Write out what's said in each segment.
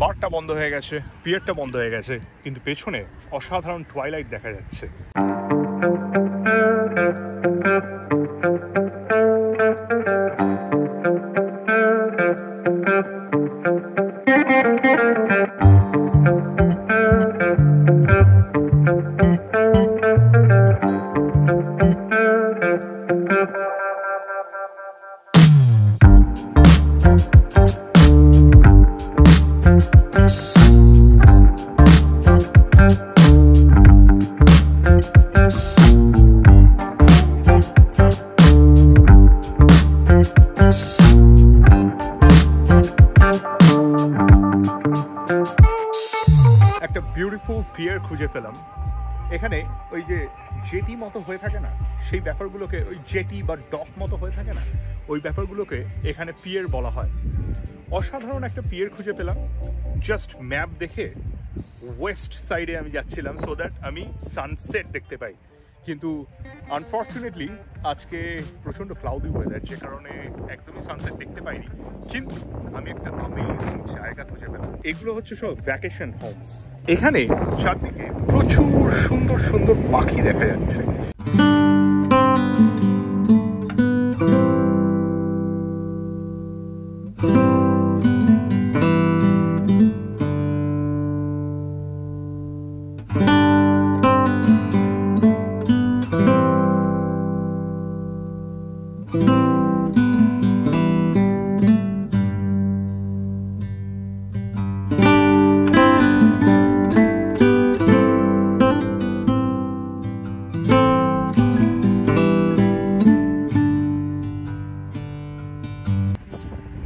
বারটা বন্ধ হয়ে গেছে, পিয়ারটা বন্ধ হয়ে গেছে, কিন্তু পেছনে অসাধারণ টুয়াইলাইট দেখা যাচ্ছে। একটা বিউটিফুল পিয়ার খুঁজে পেলাম। এখানে ওই যে জেটি মতো হয়ে থাকে না, সেই ব্যাপারগুলোকে, ওই জেটি বা ডক মতো হয়ে থাকে না, ওই ব্যাপারগুলোকে এখানে পিয়ার বলা হয়। অসাধারণ একটা পিয়ার খুঁজে পেলাম। জাস্ট ম্যাপ দেখে ওয়েস্ট সাইডে আমি যাচ্ছিলাম সো দ্যাট আমি সানসেট দেখতে পাই, কিন্তু আনফর্চুনেটলি আজকে প্রচণ্ড ক্লাউডি ওয়েদার, যে কারণে একদমই সানসেট দেখতে পাইনি। কিন্তু আমি একটা অ্যামেজিং জায়গা খুঁজে পেলাম। এগুলো হচ্ছে সব ভ্যাকেশন হোমস। এখানে চারদিকে প্রচুর সুন্দর সুন্দর পাখি দেখা যাচ্ছে।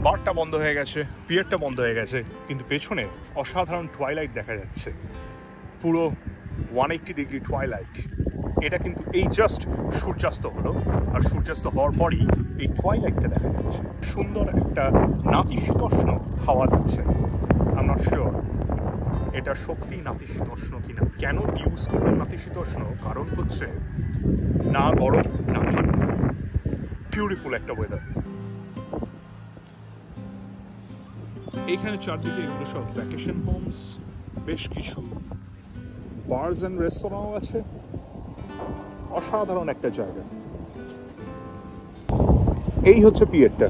বারটা বন্ধ হয়ে গেছে, পিয়ারটা বন্ধ হয়ে গেছে, কিন্তু পেছনে অসাধারণ টুয়াইলাইট দেখা যাচ্ছে। পুরো 180 ডিগ্রি টুয়াইলাইট। এটা কিন্তু এই জাস্ট সূর্যাস্ত হলো, আর সূর্যাস্ত হওয়ার পরই এই টুয়াইলাইটটা দেখা যাচ্ছে। সুন্দর একটা নাতিশীতোষ্ণ হাওয়া দিচ্ছে। আই এম নট শিওর এটা সত্যি নাতিশীতোষ্ণ কিনা। কেন ইউজ করলাম নাতিশীতোষ্ণ? কারণ হচ্ছে না গরম না ঠান্ডা, বিউটিফুল একটা ওয়েদার। এইখানে চারদিকে এগুলো সব ভ্যাকেশন হোমস, বেশ কিছু বারস অ্যান্ড রেস্তোরাঁও আছে। অসাধারণ একটা জায়গা। এই হচ্ছে পিয়ারটা।